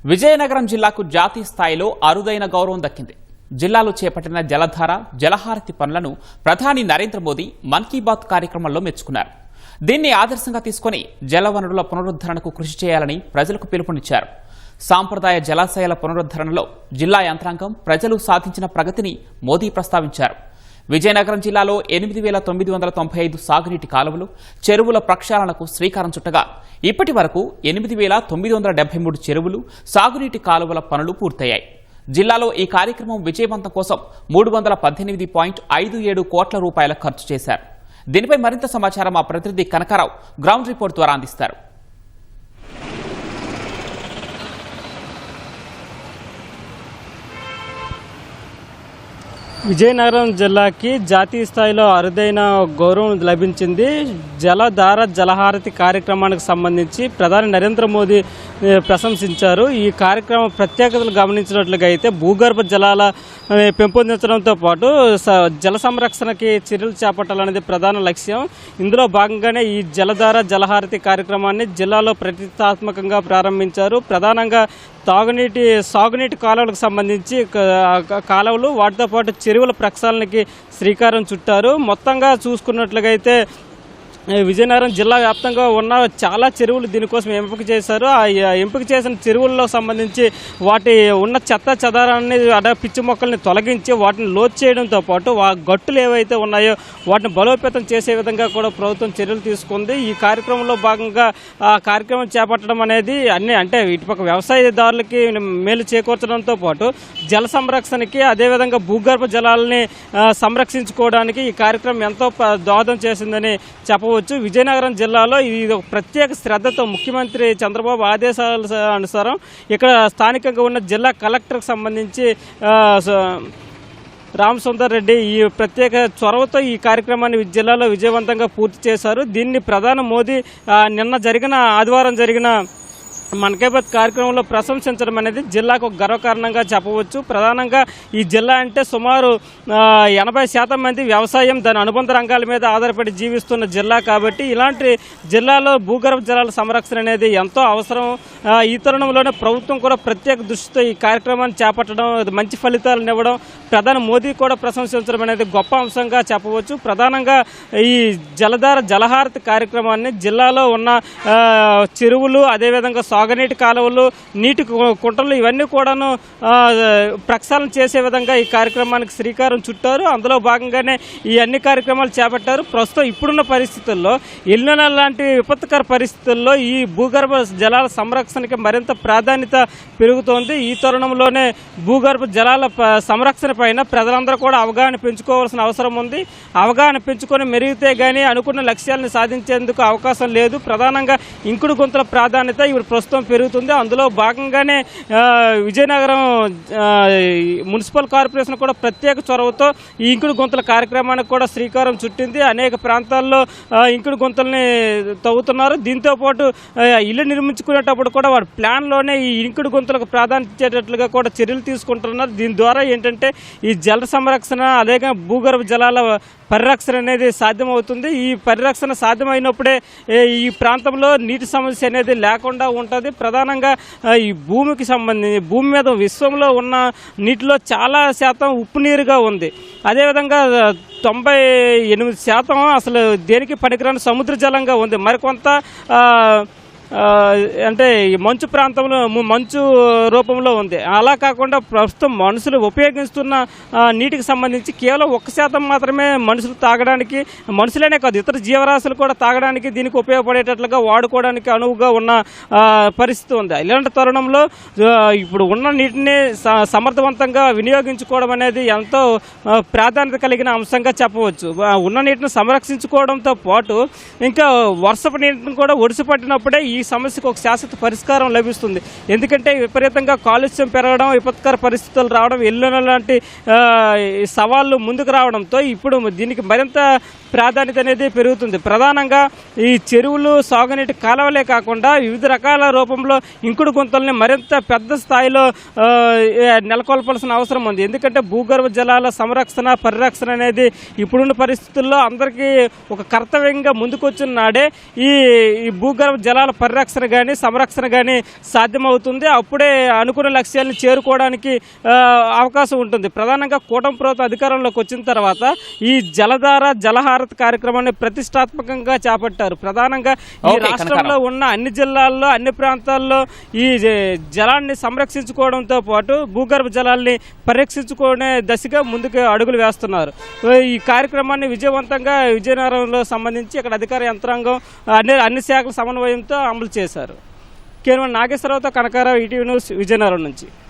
విజయనగరం జిల్లాకు జాతీయ స్థాయిలో అరుదైన గౌరవం దక్కింది. జిల్లాలో చేపట్టిన జలధార జలహారతి పనులను ప్రధాని నరేంద్ర మోదీ మన్ కీ బాత్ కార్యక్రమంలో మెచ్చుకున్నారు. దీన్ని ఆదర్శంగా తీసుకుని జలవనరుల పునరుద్ధరణకు కృషి చేయాలని ప్రజలకు పిలుపునిచ్చారు. సాంప్రదాయ జలాశయాల పునరుద్ధరణలో జిల్లా యంత్రాంగం ప్రజలు సాధించిన ప్రగతిని మోదీ ప్రస్తావించారు. విజయనగరం జిల్లాలో 8,995 సాగునీటి కాలువలు, చెరువుల ప్రక్షాళనకు శ్రీకారం చుట్టగా ఇప్పటి వరకు 8,973 చెరువులు, సాగునీటి కాలువల పనులు పూర్తయ్యాయి. జిల్లాలో ఈ కార్యక్రమం విజయవంతం కోసం 318.57 కోట్ల రూపాయల ఖర్చు చేశారు. దీనిపై మరింత సమాచారం మా ప్రతినిధి కనకారావు గ్రౌండ్ రిపోర్ట్ ద్వారా అందిస్తారు. విజయనగరం జిల్లాకి జాతీయ స్థాయిలో అరుదైన గౌరవం లభించింది. జలధార జలహారతి కార్యక్రమానికి సంబంధించి ప్రధాని నరేంద్ర మోదీ ప్రశంసించారు. ఈ కార్యక్రమం ప్రత్యేకతలు గమనించినట్లుగా అయితే భూగర్భ జలాల పెంపొందించడంతో పాటు జల సంరక్షణకి చర్యలు చేపట్టాలనేది ప్రధాన లక్ష్యం. ఇందులో భాగంగానే ఈ జలధార జలహారతి కార్యక్రమాన్ని జిల్లాలో ప్రతిష్టాత్మకంగా ప్రారంభించారు. ప్రధానంగా సాగునీటి కాలువలకు సంబంధించి కాలువలు, వాటితో పాటు చెరువుల ప్రక్షాళనకి శ్రీకారం చుట్టారు. మొత్తంగా చూసుకున్నట్లుగా అయితే విజయనగరం జిల్లా వ్యాప్తంగా ఉన్న చాలా చెరువులు దీనికోసం ఎంపిక చేశారు. ఆ ఎంపిక చేసిన చెరువుల్లో సంబంధించి వాటి ఉన్న చెత్త చెదారాన్ని పిచ్చి మొక్కల్ని తొలగించి వాటిని లోతు చేయడంతో పాటు ఆ గట్టులు ఏవైతే ఉన్నాయో వాటిని బలోపేతం చేసే విధంగా కూడా ప్రభుత్వం చర్యలు తీసుకుంది. ఈ కార్యక్రమంలో భాగంగా ఆ కార్యక్రమం చేపట్టడం అనేది అంటే ఇటుపక్క వ్యవసాయదారులకి మేలు చేకూర్చడంతో పాటు జల సంరక్షణకి, అదేవిధంగా భూగర్భ జలాలని సంరక్షించుకోవడానికి ఈ కార్యక్రమం ఎంతో దోహదం చేసిందని చెప్పవచ్చు. విజయనగరం జిల్లాలో ఇది ఒక ప్రత్యేక శ్రద్ధతో ముఖ్యమంత్రి చంద్రబాబు ఆదేశాల అనుసారం ఇక్కడ స్థానికంగా ఉన్న జిల్లా కలెక్టర్కి సంబంధించి రామసుందర్ రెడ్డి ఈ ప్రత్యేక చొరవతో ఈ కార్యక్రమాన్ని జిల్లాలో విజయవంతంగా పూర్తి చేశారు. దీన్ని ప్రధాని మోదీ ఆదివారం జరిగిన మన్ కీ బాత్ కార్యక్రమంలో ప్రశంసించడం అనేది జిల్లాకు ఒక గర్వకారణంగా చెప్పవచ్చు. ప్రధానంగా ఈ జిల్లా అంటే సుమారు 80% మంది వ్యవసాయం, దాని అనుబంధ రంగాల మీద ఆధారపడి జీవిస్తున్న జిల్లా కాబట్టి ఇలాంటి జిల్లాలో భూగర్భ జలాల సంరక్షణ అనేది ఎంతో అవసరం. ఈ తరుణంలోనే ప్రభుత్వం కూడా ప్రత్యేక దృష్టితో ఈ కార్యక్రమాన్ని చేపట్టడం, మంచి ఫలితాలను ఇవ్వడం, ప్రధాని మోదీ కూడా ప్రశంసించడం అనేది గొప్ప అంశంగా చెప్పవచ్చు. ప్రధానంగా ఈ జలధార జలహారతి కార్యక్రమాన్ని జిల్లాలో ఉన్న చెరువులు, అదేవిధంగా సాగునీటి కాలువలు, నీటి కుంటలు ఇవన్నీ కూడాను ప్రక్షాళన చేసే విధంగా ఈ కార్యక్రమానికి శ్రీకారం చుట్టారు. అందులో భాగంగానే ఈ అన్ని కార్యక్రమాలు చేపట్టారు. ప్రస్తుతం ఇప్పుడున్న పరిస్థితుల్లో ఎల్నినో లాంటి విపత్కర పరిస్థితుల్లో ఈ భూగర్భ జలాల సంరక్షణకి మరింత ప్రాధాన్యత పెరుగుతోంది. ఈ తరుణంలోనే భూగర్భ జలాల సంరక్షణ పైన ప్రజలందరూ కూడా అవగాహన పెంచుకోవాల్సిన అవసరం ఉంది. అవగాహన పెంచుకొని మెరిగితే గానీ అనుకున్న లక్ష్యాలను సాధించేందుకు అవకాశం లేదు. ప్రధానంగా ఇంకుడు గుంతల ప్రాధాన్యత ఇప్పుడు ప్రస్తుతం పెరుగుతుంది. అందులో భాగంగానే విజయనగరం మున్సిపల్ కార్పొరేషన్ కూడా ప్రత్యేక చొరవతో ఈ ఇంకుడు గుంతల కార్యక్రమానికి కూడా శ్రీకారం చుట్టింది. అనేక ప్రాంతాల్లో ఇంకుడు గుంతల్ని తవ్వుతున్నారు. దీంతో పాటు ఇల్లు నిర్మించుకునేటప్పుడు కూడా వారి ప్లాన్లోనే ఈ ఇంకుడు గుంతలకు ప్రాధాన్యత ఇచ్చేటట్లుగా కూడా చర్యలు తీసుకుంటున్నారు. దీని ద్వారా ఏంటంటే ఈ జల సంరక్షణ, అదే భూగర్భ జలాల పరిరక్షణ అనేది సాధ్యమవుతుంది. ఈ పరిరక్షణ సాధ్యమైనప్పుడే ఈ ప్రాంతంలో నీటి సమస్య అనేది లేకుండా ఉంటుంది. ప్రధానంగా ఈ భూమి మీద విశ్వంలో ఉన్న నీటిలో చాలా శాతం ఉప్పు నీరుగా ఉంది. అదేవిధంగా 98% అసలు దేనికి పనికిరాని సముద్ర జలంగా ఉంది. మరికొంత అంటే మంచు ప్రాంతంలో మంచు రూపంలో ఉంది. అలా కాకుండా ప్రస్తుతం మనుషులు ఉపయోగిస్తున్న నీటికి సంబంధించి కేవలం 1% మాత్రమే మనుషులు తాగడానికి, మనుషులనే కాదు ఇతర జీవరాశులు కూడా తాగడానికి దీనికి ఉపయోగపడేటట్లుగా వాడుకోవడానికి అనువుగా ఉన్న పరిస్థితి ఉంది. ఇలాంటి తరుణంలో ఇప్పుడు ఉన్న నీటిని సమర్థవంతంగా వినియోగించుకోవడం అనేది ఎంతో ప్రాధాన్యత కలిగిన అంశంగా చెప్పవచ్చు. ఉన్న నీటిని సంరక్షించుకోవడంతో పాటు ఇంకా వర్షపు నీటిని కూడా ఒడిసిపట్టినప్పుడే ఈ సమస్యకు ఒక శాశ్వత పరిష్కారం లభిస్తుంది. ఎందుకంటే విపరీతంగా కాలుష్యం పెరగడం, విపత్కర పరిస్థితులు రావడం, ఎల్నినో లాంటి సవాళ్లు ముందుకు రావడంతో ఇప్పుడు దీనికి మరింత ప్రాధాన్యత అనేది పెరుగుతుంది. ప్రధానంగా ఈ చెరువులు, సాగునీటి కాలువలే కాకుండా వివిధ రకాల రూపంలో ఇంకుడు గుంతల్ని మరింత పెద్ద స్థాయిలో నెలకొల్పాల్సిన అవసరం ఉంది. ఎందుకంటే భూగర్భ జలాల సంరక్షణ, పరిరక్షణ అనేది ఇప్పుడున్న పరిస్థితుల్లో అందరికీ ఒక కర్తవ్యంగా ముందుకొచ్చిన నాడే ఈ భూగర్భ జలాల పరిరక్షణ కానీ సంరక్షణ కానీ సాధ్యమవుతుంది. అప్పుడే అనుకున్న లక్ష్యాలను చేరుకోవడానికి అవకాశం ఉంటుంది. ప్రధానంగా కూటమి ప్రభుత్వం అధికారంలోకి వచ్చిన తర్వాత ఈ జలధార జలహారతి కార్యక్రమాన్ని ప్రతిష్టాత్మకంగా చేపట్టారు. ప్రధానంగా ఈ ఓకే, రాష్ట్రంలో ఉన్న అన్ని జిల్లాల్లో అన్ని ప్రాంతాల్లో ఈ జలాన్ని సంరక్షించుకోవడంతో పాటు భూగర్భ జలాల్ని పరిరక్షించుకునే దశగా ముందుకు అడుగులు వేస్తున్నారు. ఈ కార్యక్రమాన్ని విజయనగరంలో సంబంధించి ఇక్కడ అధికార యంత్రాంగం అన్ని శాఖల సమన్వయంతో అమలు చేశారు. కేవలం నాగేశ్వరరావుతో కనకారావు, ఈటీవీ న్యూస్, విజయనగరం నుంచి.